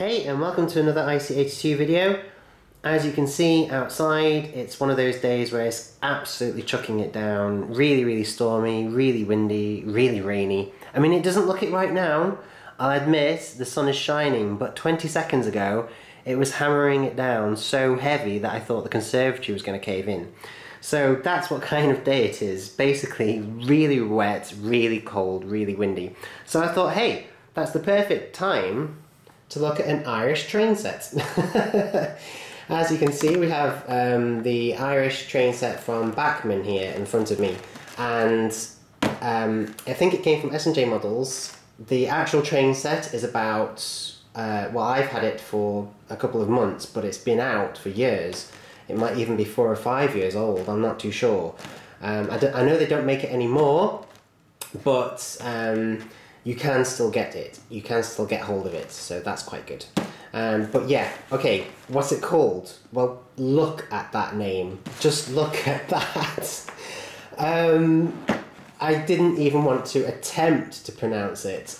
Hey, and welcome to another IC82 video. As you can see outside, it's one of those days where it's absolutely chucking it down. Really stormy, really windy, really rainy. I mean, it doesn't look it right now. I'll admit the sun is shining, but 20 seconds ago it was hammering it down so heavy that I thought the conservatory was going to cave in. So that's what kind of day it is. Basically really wet, really cold, really windy. So I thought, hey, that's the perfect time to look at an Irish train set. As you can see, we have the Irish train set from Bachmann here in front of me, and I think it came from S&J Models. The actual train set is about, well, I've had it for a couple of months, but it's been out for years. It might even be 4 or 5 years old, I'm not too sure. I know they don't make it anymore, but you can still get it. You can still get hold of it, so that's quite good. But yeah, okay, what's it called? Well, look at that name. Just look at that. I didn't even want to attempt to pronounce it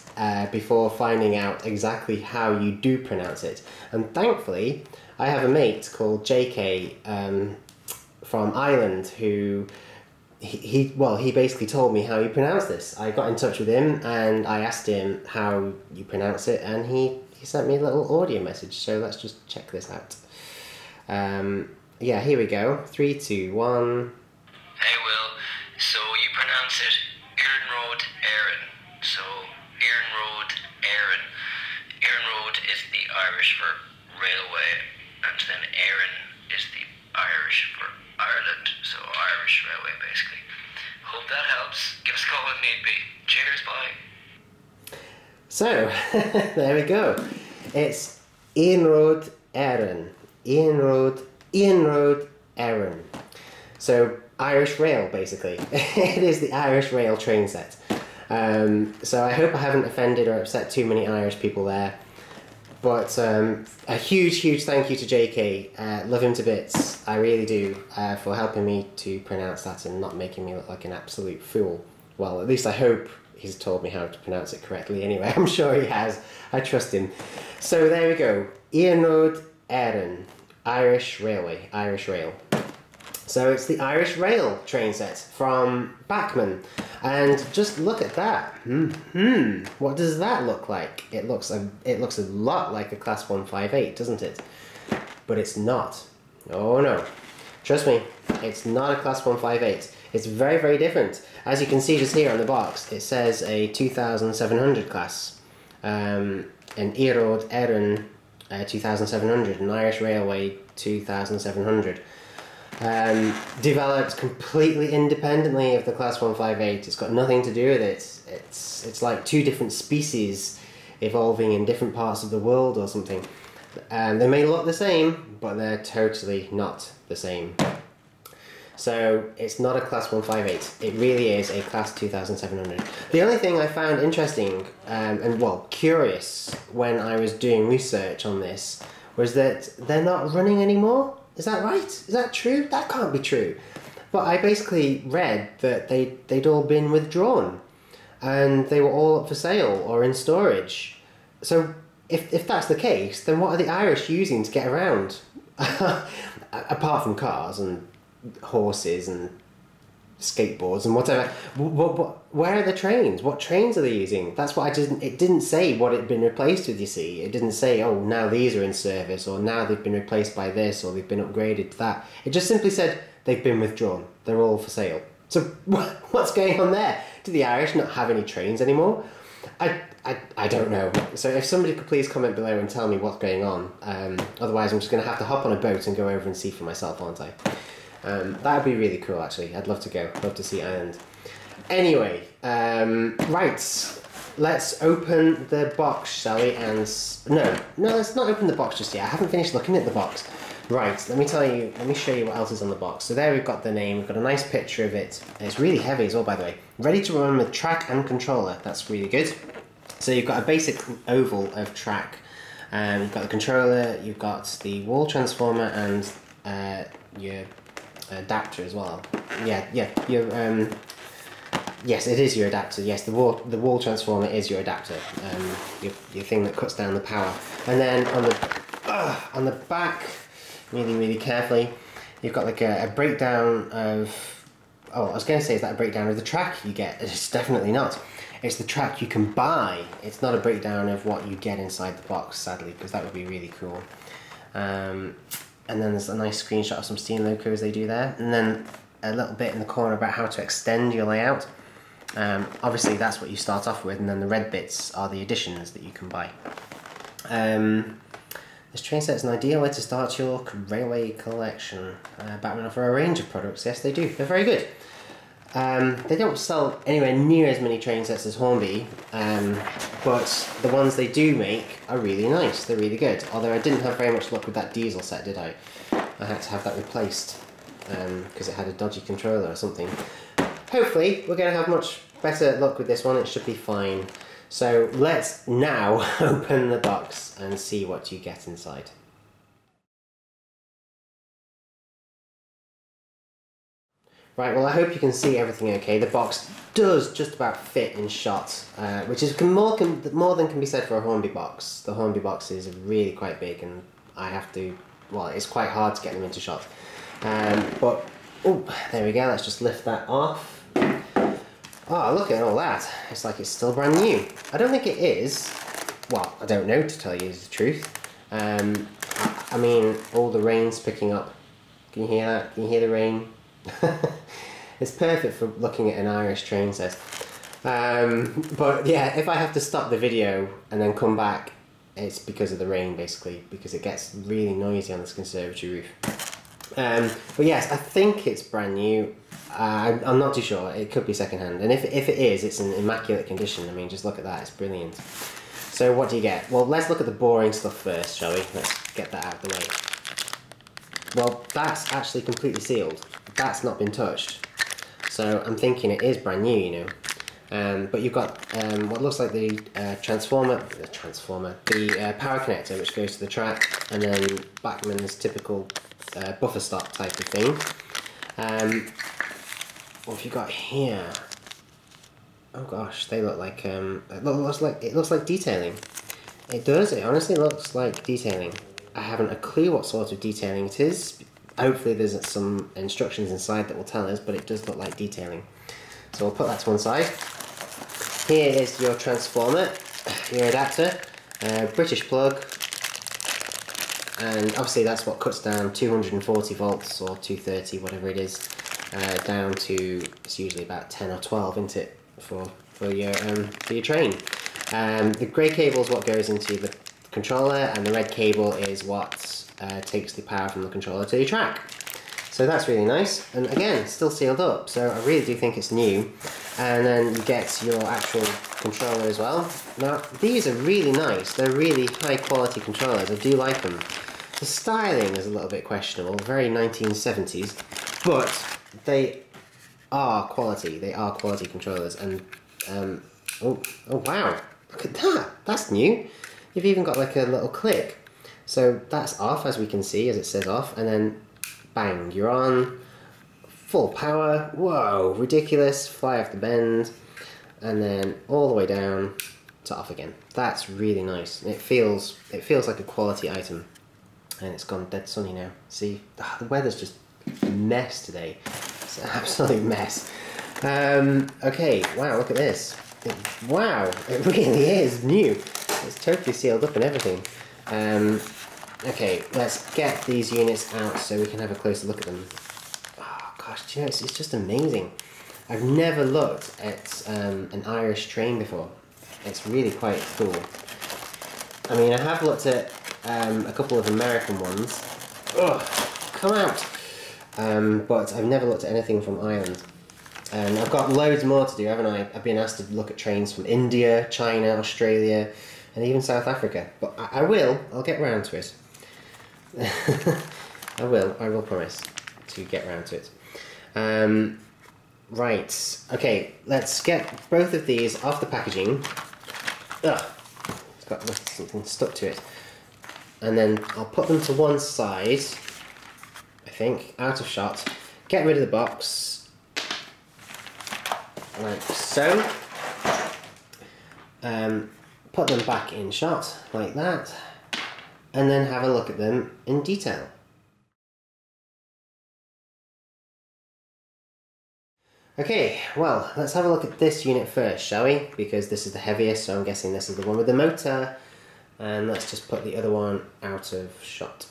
before finding out exactly how you do pronounce it. And thankfully, I have a mate called JK from Ireland who he basically told me how you pronounce this. I got in touch with him and I asked him how you pronounce it, and he sent me a little audio message, so let's just check this out. Yeah, here we go. 3, 2, 1. Hey Will, so you pronounce it Iarnród Éireann. So Iarnród Éireann. Iarnród is the Irish for railway, and then Éireann is the Irish for Ireland, so Irish railway basically. Hope that helps. Give us a call if need be. Cheers, bye. So, there we go. It's Iarnród Éireann. Iarnród Éireann. So, Irish rail, basically. It is the Irish rail train set. So I hope I haven't offended or upset too many Irish people there. But a huge thank you to JK. Love him to bits. I really do, for helping me to pronounce that and not making me look like an absolute fool. Well, at least I hope he's told me how to pronounce it correctly anyway. I'm sure he has. I trust him. So there we go. Iarnród Éireann. Irish Railway. Irish Rail. So it's the Irish Rail train set from Bachmann. And just look at that. What does that look like? It looks a lot like a Class 158, doesn't it? But it's not. Oh no. Trust me, it's not a Class 158. It's very different. As you can see just here on the box, it says a 2700 class. An Iarnród Éireann 2700, an Irish Railway 2700. Developed completely independently of the Class 158. It's got nothing to do with it. It's like two different species evolving in different parts of the world or something. They may look the same, but they're totally not the same. So it's not a Class 158. It really is a Class 2700. The only thing I found interesting and well, curious when I was doing research on this was that they're not running anymore. Is that right? Is that true? That can't be true. But I basically read that they'd all been withdrawn and they were all up for sale or in storage. So if that's the case, then what are the Irish using to get around? Apart from cars and horses and skateboards and whatever. Where are the trains? What trains are they using? That's what it didn't say what it had been replaced with, you see. It didn't say, oh, now these are in service, or now they've been replaced by this, or they've been upgraded to that. It just simply said they've been withdrawn. They're all for sale. So what's going on there? Do the Irish not have any trains anymore? I don't know. So if somebody could please comment below and tell me what's going on. Otherwise I'm just going to have to hop on a boat and go over and see for myself, aren't I? That would be really cool, actually. I'd love to go. Love to see Ireland. Anyway, right. Let's open the box, shall we? And no, let's not open the box just yet. I haven't finished looking at the box. Right, let me show you what else is on the box. So there we've got the name. We've got a nice picture of it. It's really heavy as well, by the way. Ready to run with track and controller. That's really good. So you've got a basic oval of track. You've got the controller. You've got the wall transformer and your adapter as well. Yeah, your Yes, it is your adapter. Yes, the wall transformer is your adapter, your thing that cuts down the power. And then on the back, really carefully, you've got like a breakdown of. Oh, I was going to say, is that a breakdown of the track you get? It's definitely not. It's the track you can buy. It's not a breakdown of what you get inside the box, sadly, because that would be really cool. And then there's a nice screenshot of some Steam locos they do there, and then a little bit in the corner about how to extend your layout. Obviously that's what you start off with, and then the red bits are the additions that you can buy. This train set is an ideal way to start your railway collection. Bachmann offer a range of products. Yes, they do. They're very good. They don't sell anywhere near as many train sets as Hornby, but the ones they do make are really nice. They're really good. Although I didn't have very much luck with that diesel set, did I? I had to have that replaced because it had a dodgy controller or something. Hopefully we're going to have much better luck with this one. It should be fine. So let's now open the box and see what you get inside. Right, well I hope you can see everything okay. The box does just about fit in shot, which is more than can be said for a Hornby box. The Hornby boxes are really quite big, and I have to, well, it's quite hard to get them into shot. But, oh, there we go, let's just lift that off. Oh, look at all that. It's like it's still brand new. I don't think it is. Well, I don't know, to tell you the truth. I mean, all the rain's picking up. Can you hear that? Can you hear the rain? It's perfect for looking at an Irish train set. But yeah, if I have to stop the video and then come back, it's because of the rain, basically, because it gets really noisy on this conservatory roof. But yes, I think it's brand new. I'm not too sure. It could be secondhand, and if it is, it's in immaculate condition. I mean, just look at that. It's brilliant. So what do you get? Well, let's look at the boring stuff first, shall we? Let's get that out of the way. Well, that's actually completely sealed. That's not been touched. So I'm thinking it is brand new, you know. But you've got what looks like the the power connector, which goes to the track, and then Bachmann's typical buffer stop type of thing. What have you got here? Oh gosh, they look like it looks like detailing. It does. It honestly looks like detailing. I haven't a clue what sort of detailing it is. Hopefully there's some instructions inside that will tell us, but it does look like detailing. So we'll put that to one side. Here is your transformer, your adapter, British plug, and obviously that's what cuts down 240 volts or 230, whatever it is, down to, it's usually about 10 or 12, isn't it, for your train. The grey cable is what goes into the controller, and the red cable is what takes the power from the controller to your track. So that's really nice, and again, still sealed up, so I really do think it's new. And then you get your actual controller as well. Now, these are really nice. They're really high quality controllers. I do like them. The styling is a little bit questionable, very 1970s, but they are quality. They are quality controllers, and oh wow, look at that. That's new. You've even got like a little click. So that's off, as we can see, as it says off, and then bang, you're on. Full power. Whoa, ridiculous. Fly off the bend, and then all the way down to off again. That's really nice. It feels like a quality item, and it's gone dead sunny now. See, the weather's just a mess today. It's an absolute mess. Okay, wow, look at this. Wow, it really is new. It's totally sealed up and everything. Okay, let's get these units out so we can have a closer look at them. Oh gosh, do you know, it's just amazing. I've never looked at an Irish train before. It's really quite cool. I mean, I have looked at a couple of American ones. Ugh, come out! But I've never looked at anything from Ireland. And I've got loads more to do, haven't I? I've been asked to look at trains from India, China, Australia, and even South Africa. But I will. I'll get round to it. I will promise to get round to it. Right, okay, let's get both of these off the packaging. Ugh, it's got something stuck to it. And then I'll put them to one side, I think, out of shot. Get rid of the box. like so. Put them back in shot like that, and then have a look at them in detail. Okay, well, let's have a look at this unit first, shall we? Because this is the heaviest, so I'm guessing this is the one with the motor. And let's just put the other one out of shot.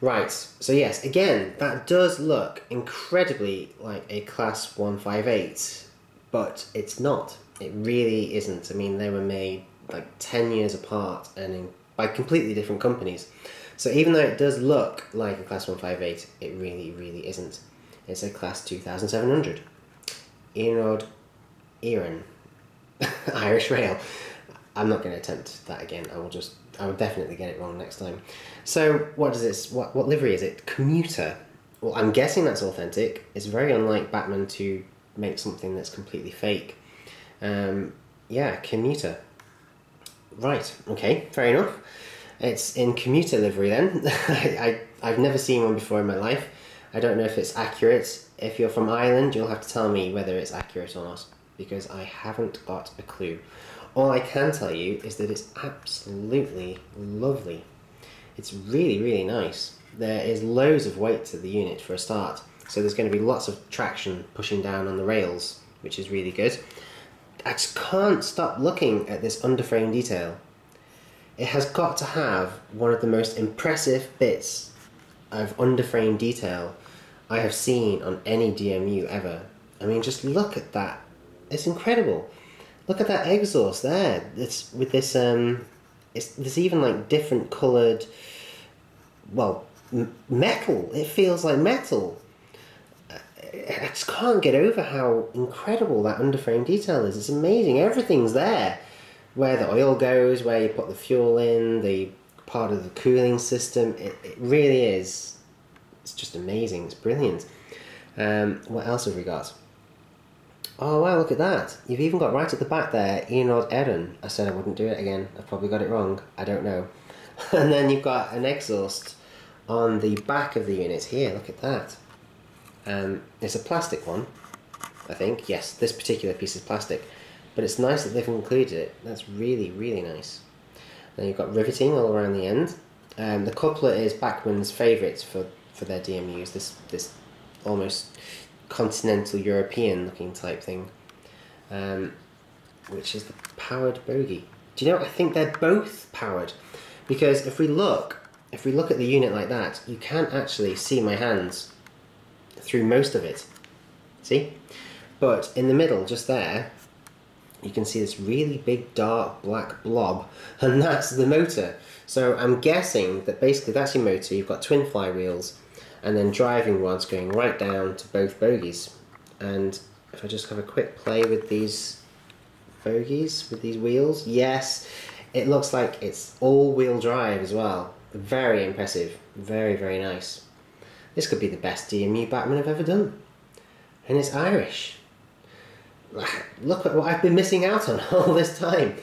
Right, so yes, again, that does look incredibly like a Class 158, but it's not. It really isn't. I mean, they were made like 10 years apart and by completely different companies. So even though it does look like a Class 158, it really isn't. It's a Class 2700. Iarnród Éireann. Irish Rail. I'm not going to attempt that again. I will definitely get it wrong next time. So what is this? What livery is it? Commuter. Well, I'm guessing that's authentic. It's very unlike Bachmann to make something that's completely fake. Yeah, commuter. Right. Okay. Fair enough. It's in commuter livery then. I've never seen one before in my life. I don't know if it's accurate. If you're from Ireland, you'll have to tell me whether it's accurate or not, because I haven't got a clue. All I can tell you is that it's absolutely lovely. It's really nice. There is loads of weight to the unit for a start, so there's going to be lots of traction pushing down on the rails, which is really good. I just can't stop looking at this underframe detail. It has got to have one of the most impressive bits of underframe detail I have seen on any DMU ever. I mean, just look at that. It's incredible. Look at that exhaust there. It's with this there's even like different coloured, well, metal. It feels like metal. I just can't get over how incredible that underframe detail is. It's amazing. Everything's there. Where the oil goes, where you put the fuel in, the part of the cooling system. It really is. It's just amazing. It's brilliant. What else have we got? Oh wow, look at that. You've even got right at the back there, Iarnród Éireann. I said I wouldn't do it again. I've probably got it wrong. I don't know. And then you've got an exhaust on the back of the unit here. Look at that. It's a plastic one, I think. Yes, this particular piece is plastic. But it's nice that they've included it. That's really nice. Then you've got riveting all around the end. The coupler is Bachmann's favourite for their DMUs. This almost continental European looking type thing, which is the powered bogie. Do you know, I think they're both powered, because if we look at the unit like that, you can actually see my hands through most of it. See? But in the middle, just there, you can see this really big dark black blob, and that's the motor. So I'm guessing that basically that's your motor. You've got twin flywheels, and then driving rods going right down to both bogies. And if I just have a quick play with these bogies, with these wheels, yes, it looks like it's all-wheel drive as well. Very impressive, very nice. This could be the best DMU Bachmann I've ever done. And it's Irish. Look at what I've been missing out on all this time.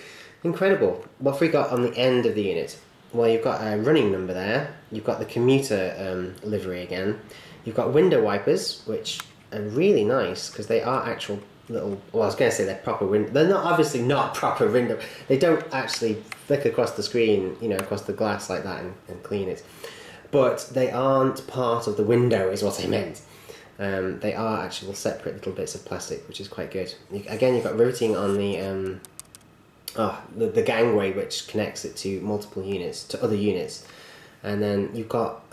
Incredible. What have we got on the end of the unit? Well, you've got a running number there. You've got the commuter livery again. You've got window wipers, which are really nice because they are actual little. Well, I was going to say they're proper window. They're not, obviously not proper window. They don't actually flick across the screen, you know, across the glass like that and clean it. But they aren't part of the window, is what I meant. They are actual separate little bits of plastic, which is quite good. Again, you've got riveting on the gangway, which connects it to multiple units, to other units. And then you've got,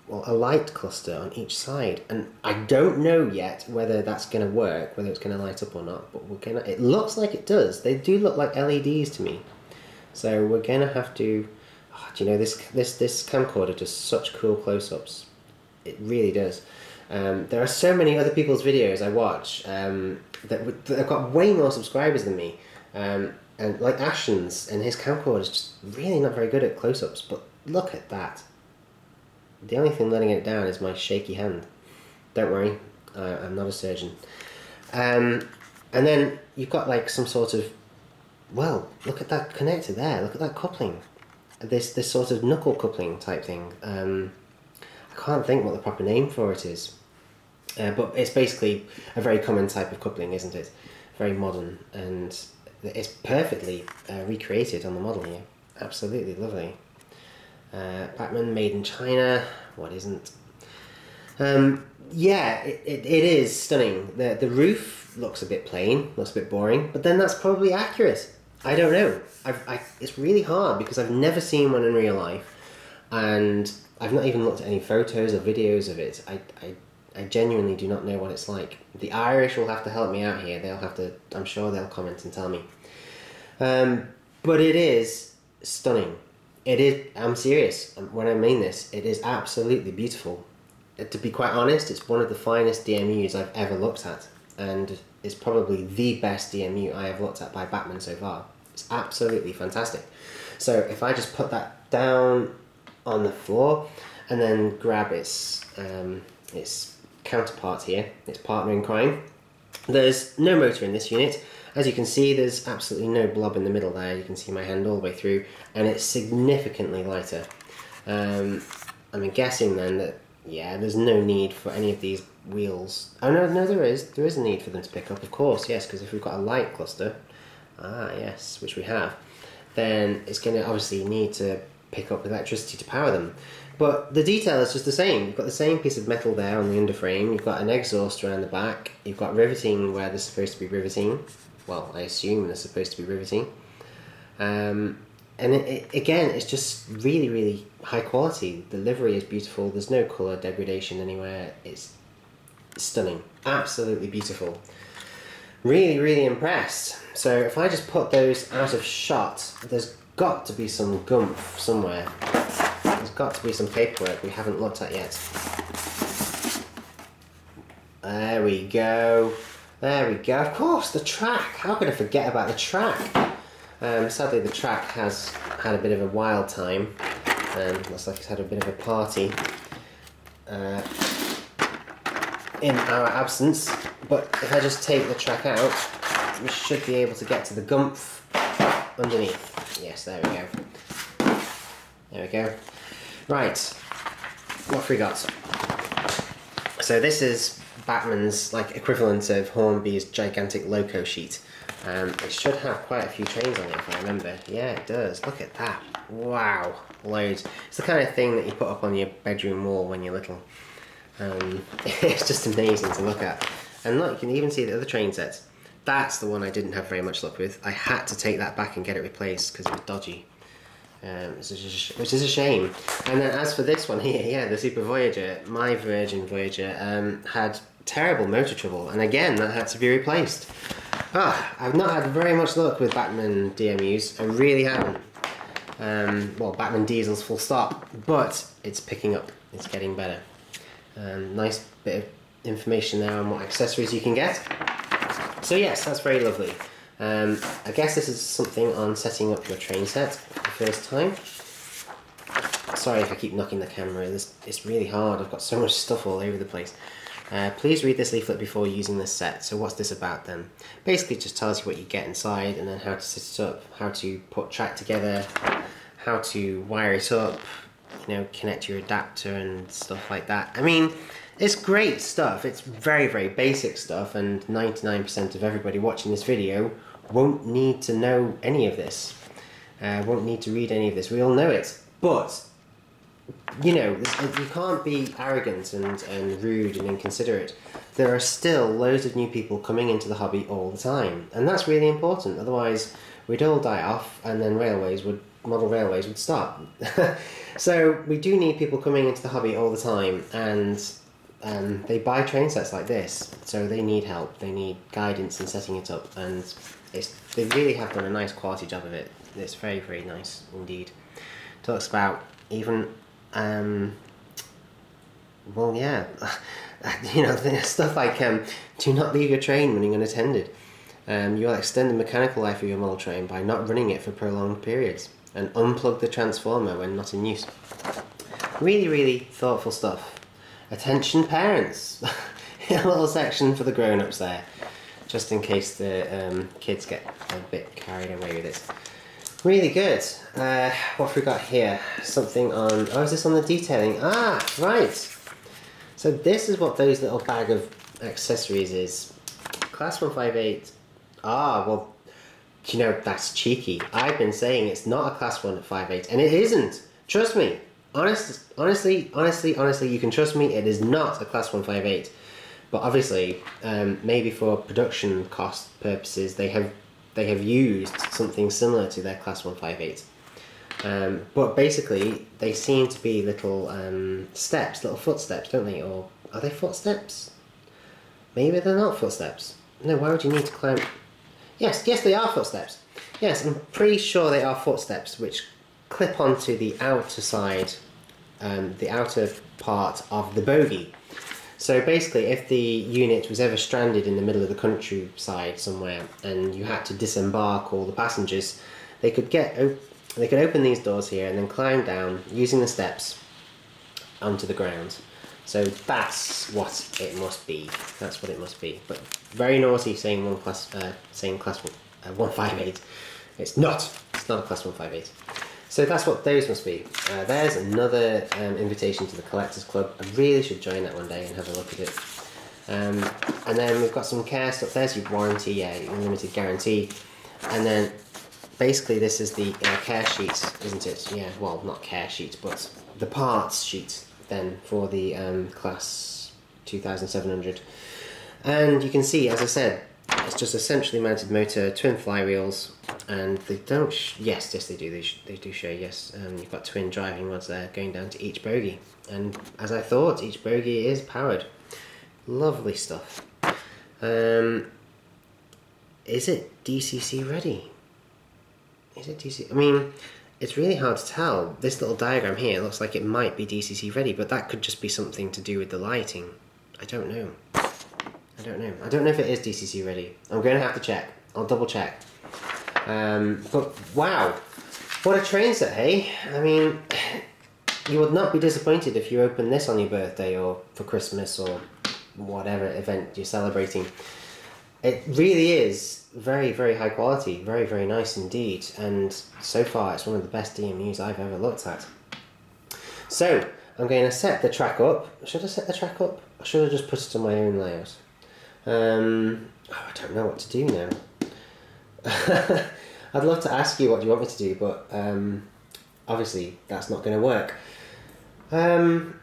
well, a light cluster on each side. And I don't know yet whether that's going to work, whether it's going to light up or not. But it looks like it does. They do look like LEDs to me. So we're going to have to... do you know, this camcorder does such cool close-ups. It really does. There are so many other people's videos I watch that have got way more subscribers than me. And like Ashton's, and his camcorder is just really not very good at close-ups, but look at that. The only thing letting it down is my shaky hand. Don't worry, I'm not a surgeon. And then you've got like some sort of, well, look at that connector there, look at that coupling. This sort of knuckle coupling type thing. I can't think what the proper name for it is. But it's basically a very common type of coupling, isn't it? very modern, and it's perfectly recreated on the model here. Absolutely lovely. Bachmann made in China. What isn't? Yeah, it is stunning. The roof looks a bit plain, looks a bit boring, but then that's probably accurate. I don't know. It's really hard because I've never seen one in real life, and I've not even looked at any photos or videos of it. I genuinely do not know what it's like. The Irish will have to help me out here. They'll have to, I'm sure they'll comment and tell me. But it is stunning. It is, I'm serious when I mean this, it is absolutely beautiful. To be quite honest, it's one of the finest DMUs I've ever looked at, and it's probably the best DMU I have looked at by Bachmann so far. It's absolutely fantastic. So if I just put that down on the floor and then grab its counterpart here, its partner in crime, there's no motor in this unit. As you can see, there's absolutely no blob in the middle there. You can see my hand all the way through, and it's significantly lighter. I'm guessing then that, yeah, there's no need for any of these wheels. Oh no, there is a need for them to pick up, of course, yes, because if we've got a light cluster, yes, which we have, then it's going to obviously need to pick up electricity to power them. But the detail is just the same. You've got the same piece of metal there on the underframe, you've got an exhaust around the back, you've got riveting where there's supposed to be riveting. Well, I assume there's supposed to be riveting. And again, it's just really, really high quality. The livery is beautiful. There's no colour degradation anywhere. It's stunning. Absolutely beautiful. Really, really impressed. So if I just put those out of shot, there's got to be some gumph somewhere. There's got to be some paperwork we haven't looked at yet. There we go. There we go. Of course, the track. How could I forget about the track? Sadly, the track has had a bit of a wild time. Looks like it's had a bit of a party in our absence. But if I just take the track out, we should be able to get to the gumph underneath. Yes, there we go. There we go. Right, what have we got? So this is Bachmann's equivalent of Hornby's gigantic loco sheet. It should have quite a few trains on it if I remember. Yeah, it does. Look at that. Wow, loads. It's the kind of thing that you put up on your bedroom wall when you're little. It's just amazing to look at. And look, you can even see the other train sets. That's the one I didn't have very much luck with. I had to take that back and get it replaced because it was dodgy. Which is a shame. And then as for this one here, yeah, the Super Voyager, my Virgin Voyager, had terrible motor trouble, and again that had to be replaced. I've not had very much luck with Bachmann DMUs. I really haven't. Well, Bachmann diesels full stop, but it's picking up. It's getting better. Nice bit of information there on what accessories you can get. So yes, that's very lovely. I guess this is something on setting up your train set for the first time. Sorry if I keep knocking the camera, it's really hard, I've got so much stuff all over the place. Please read this leaflet before using this set. So what's this about then? Basically it just tells you what you get inside and then how to set it up, how to put track together, how to wire it up, you know, connect your adapter and stuff like that. I mean, it's great stuff, it's very, very basic stuff, and 99% of everybody watching this video won't need to know any of this, won't need to read any of this, we all know it. But, you know, you can't be arrogant and rude and inconsiderate. There are still loads of new people coming into the hobby all the time, and that's really important, otherwise we'd all die off and then model railways would stop. So we do need people coming into the hobby all the time, and they buy train sets like this, so they need help, they need guidance in setting it up, and they really have done a nice quality job of it. It's very, very nice indeed. Talks about even, well, yeah, you know, stuff like do not leave your train running unattended. You will extend the mechanical life of your model train by not running it for prolonged periods, and unplug the transformer when not in use. Really, really thoughtful stuff. Attention parents! A little section for the grown-ups there, just in case the kids get a bit carried away with it. Really good. What have we got here? Something on... Oh, is this on the detailing? Ah, right. So this is what those little bag of accessories is. Class 158 Ah, well, you know, that's cheeky. I've been saying it's not a class 1 at 5.8, and it isn't. Trust me. Honestly, you can trust me, it is not a class 1 5.8. But obviously, maybe for production cost purposes, they have used something similar to their class 1 5.8. But basically, they seem to be little steps, little footsteps, don't they? Or are they footsteps? Maybe they're not footsteps. No, why would you need to climb? Yes, they are footsteps. Yes, I'm pretty sure they are footsteps which clip onto the outer side, the outer part of the bogie. So basically, if the unit was ever stranded in the middle of the countryside somewhere and you had to disembark all the passengers, they could open these doors here and then climb down using the steps onto the ground. So that's what it must be. That's what it must be. But very naughty saying class 158. It's not a class 158. So that's what those must be. There's another invitation to the Collectors Club. I really should join that one day and have a look at it. And then we've got some care stuff. There's your warranty, yeah, your unlimited guarantee. And then basically this is the care sheet, isn't it? Yeah, well, not care sheet, but the parts sheet then for the class 2700. And you can see, as I said, it's just a centrally mounted motor, twin flywheels, and they don't. Yes, they do. They do show. Yes, you've got twin driving rods there going down to each bogie, and as I thought, each bogie is powered. Lovely stuff. Is it DCC ready? Is it DC? I mean, it's really hard to tell. This little diagram here looks like it might be DCC ready, but that could just be something to do with the lighting. I don't know. I don't know if it is DCC ready. I'm going to have to check. I'll double check. But wow, what a train set, hey? I mean, you would not be disappointed if you opened this on your birthday or for Christmas or whatever event you're celebrating. It really is very, very high quality, very, very nice indeed, and so far it's one of the best DMUs I've ever looked at. So, I'm going to set the track up. Should I set the track up? Or should I just put it on my own layout? I don't know what to do now. I'd love to ask you what you want me to do, but obviously that's not going to work. I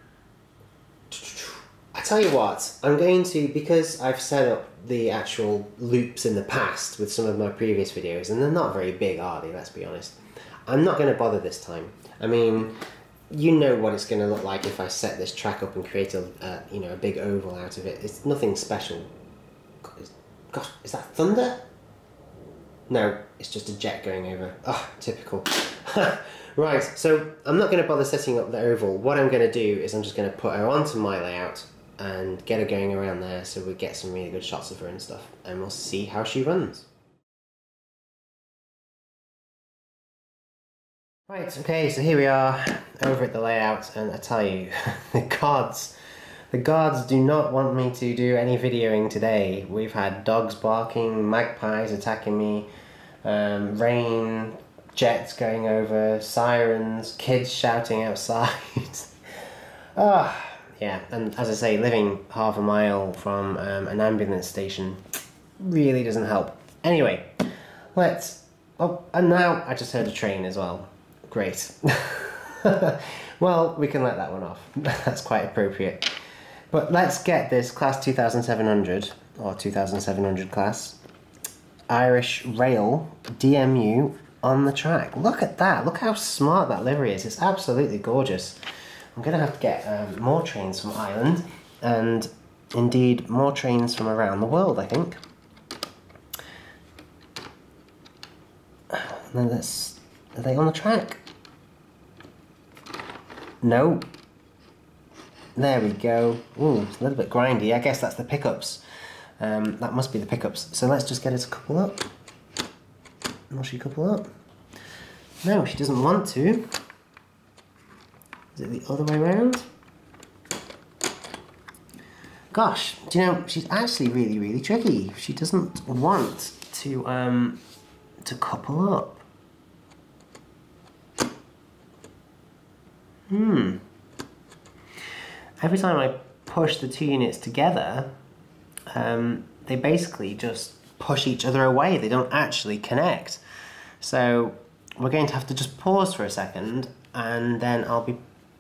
tell you what, I'm going to, because I've set up the actual loops in the past with some of my previous videos, and they're not very big, are they, let's be honest. I'm not going to bother this time. I mean, you know what it's going to look like if I set this track up and create a big oval out of it. It's nothing special. Gosh, is that thunder? No, it's just a jet going over. Ah, typical. Right, so I'm not going to bother setting up the oval. What I'm going to do is I'm just going to put her onto my layout and get her going around there so we get some really good shots of her and stuff. And we'll see how she runs. Right, okay, so here we are over at the layout, and I tell you, the gods do not want me to do any videoing today. We've had dogs barking, magpies attacking me, rain, jets going over, sirens, kids shouting outside. Yeah, and as I say, living half a mile from an ambulance station really doesn't help. Anyway, and now I just heard a train as well. Great. Well, we can let that one off. That's quite appropriate. But let's get this class 2700, or 2700 class, Irish Rail DMU on the track. Look at that. Look how smart that livery is. It's absolutely gorgeous. I'm going to have to get more trains from Ireland, and indeed more trains from around the world, I think. And then are they on the track? No. There we go. Ooh, it's a little bit grindy. I guess that's the pickups. That must be the pickups. So let's just get her to couple up. Will she couple up? No, she doesn't want to. Is it the other way around? Gosh, do you know, she's actually really, really tricky. She doesn't want to couple up. Every time I push the two units together, they basically just push each other away. They don't actually connect. So we're going to have to just pause for a second, and then I'll be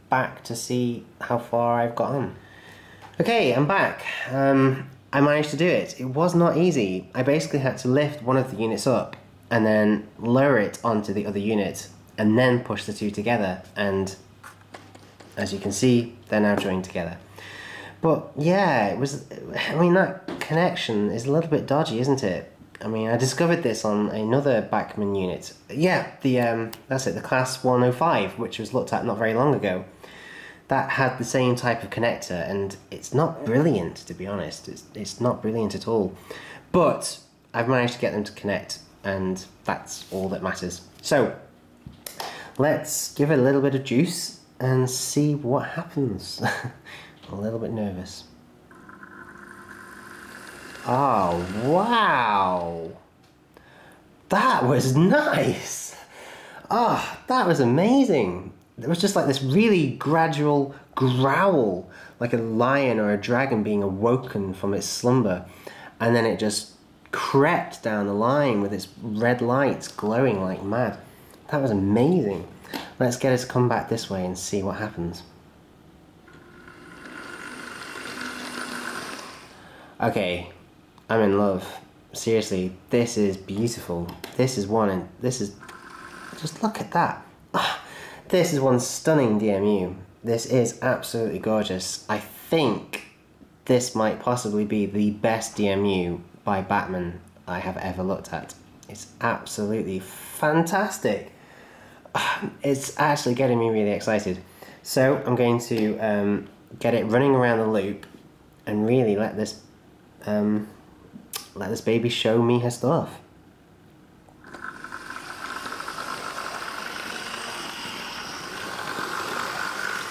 back to see how far I've got on. Okay, I'm back. I managed to do it. It was not easy. I basically had to lift one of the units up and then lower it onto the other unit and then push the two together, and as you can see, they're now joined together. But yeah, that connection is a little bit dodgy, isn't it? I discovered this on another Bachmann unit. Yeah, that's it, the class 105, which was looked at not very long ago. That had the same type of connector, and it's not brilliant, to be honest. It's not brilliant at all. But I've managed to get them to connect, and that's all that matters. So let's give it a little bit of juice and see what happens. I'm a little bit nervous. Oh, wow! That was nice! Oh, that was amazing! It was just like this really gradual growl, like a lion or a dragon being awoken from its slumber, and then it just crept down the line with its red lights glowing like mad. That was amazing. Let's get us to come back this way and see what happens. Okay, I'm in love. Seriously, this is beautiful. This is one, and this is... just look at that. Oh, this is one stunning DMU. This is absolutely gorgeous. I think this might possibly be the best DMU by Bachmann I have ever looked at. It's absolutely fantastic. It's actually getting me really excited. So I'm going to get it running around the loop and really let this baby show me her stuff.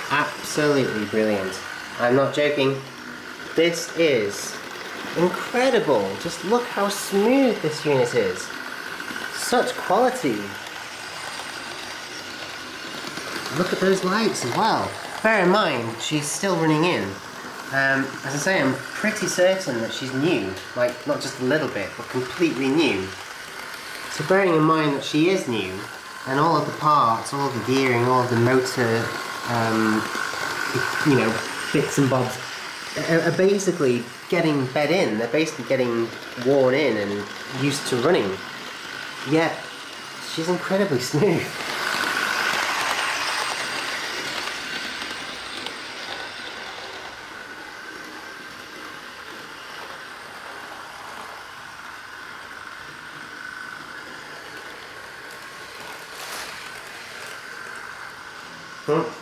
Absolutely brilliant. I'm not joking. This is incredible. Just look how smooth this unit is. Such quality. Look at those lights as well. Bear in mind, she's still running in. As I say, I'm pretty certain that she's new. Like, not just a little bit, but completely new. So bearing in mind that she is new, and all of the parts, all of the gearing, all of the motor, bits and bobs are basically getting bed in. They're basically getting worn in and used to running. Yet, she's incredibly smooth.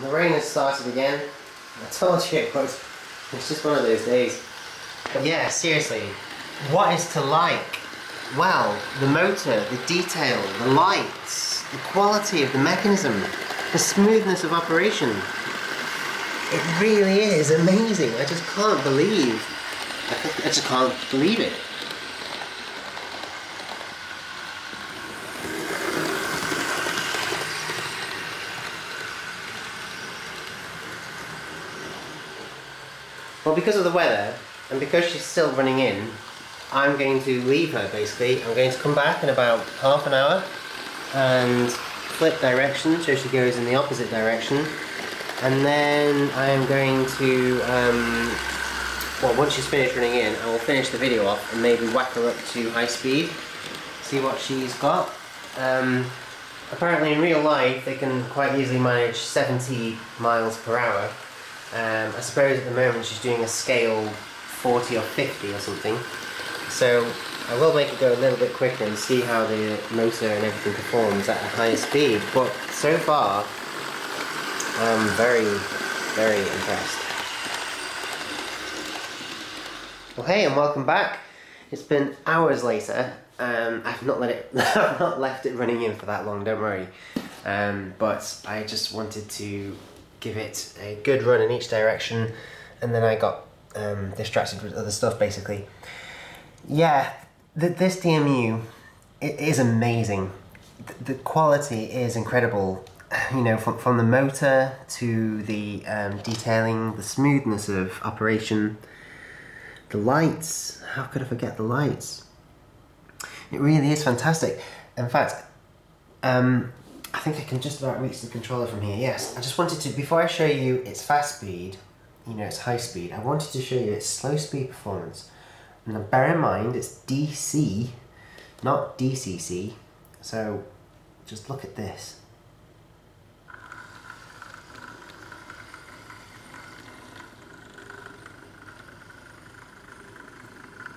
The rain has started again. I told you it was. It's just one of those days. But yeah, seriously, what is to like? Well, the motor, the detail, the lights, the quality of the mechanism, the smoothness of operation. It really is amazing. I just can't believe. I just can't believe it. Well, because of the weather, and because she's still running in, I'm going to leave her, basically. I'm going to come back in about half an hour and flip direction so she goes in the opposite direction. And then I'm going to, well, once she's finished running in, I will finish the video off and maybe whack her up to high speed, see what she's got. Apparently in real life, they can quite easily manage 70 miles per hour. I suppose at the moment she's doing a scale 40 or 50 or something, so I will make it go a little bit quicker and see how the motor and everything performs at a higher speed, but so far I'm very, very impressed. Well, hey, and welcome back. It's been hours later. I've not left it running in for that long, don't worry, but I just wanted to give it a good run in each direction, and then I got distracted with other stuff, basically. Yeah, this DMU, it is amazing. The quality is incredible. You know, from the motor to the detailing, the smoothness of operation, the lights. How could I forget the lights? It really is fantastic. In fact, I think I can just about reach the controller from here. Yes, I just wanted to, before I show you its fast speed, its high speed, I wanted to show you its slow speed performance. Now bear in mind, it's DC, not DCC, so just look at this.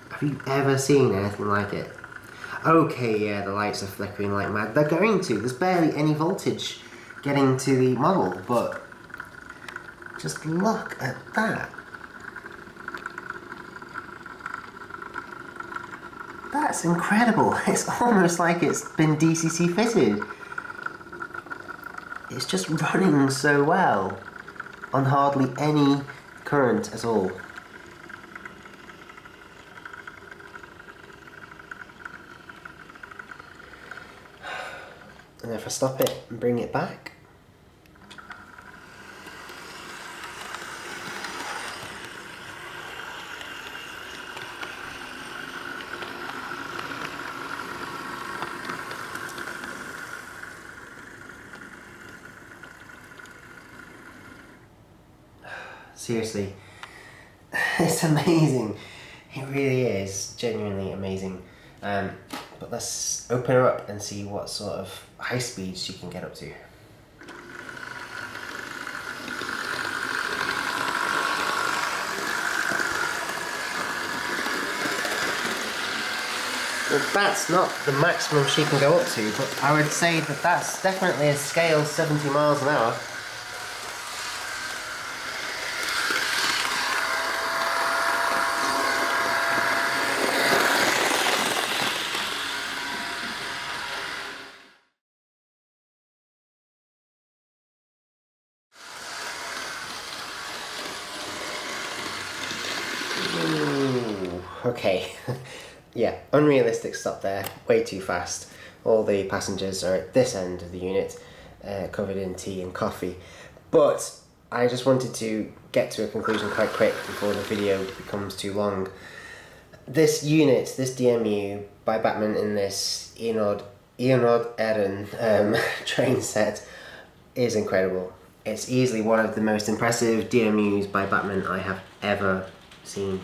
Have you ever seen anything like it? Okay, yeah, the lights are flickering like mad. They're going to. There's barely any voltage getting to the model, but just look at that. That's incredible. It's almost like it's been DCC fitted. It's just running so well on hardly any current at all. And if I stop it and bring it back, seriously, it's amazing. It really is genuinely amazing. But let's open her up and see what sort of high speeds she can get up to. Well, that's not the maximum she can go up to, but I would say that that's definitely a scale 70 miles an hour. Okay, yeah, unrealistic stop there, way too fast. All the passengers are at this end of the unit, covered in tea and coffee. But I just wanted to get to a conclusion quite quick before the video becomes too long. This unit, this DMU by Bachmann in this Iarnród Éireann train set is incredible. It's easily one of the most impressive DMUs by Bachmann I have ever seen.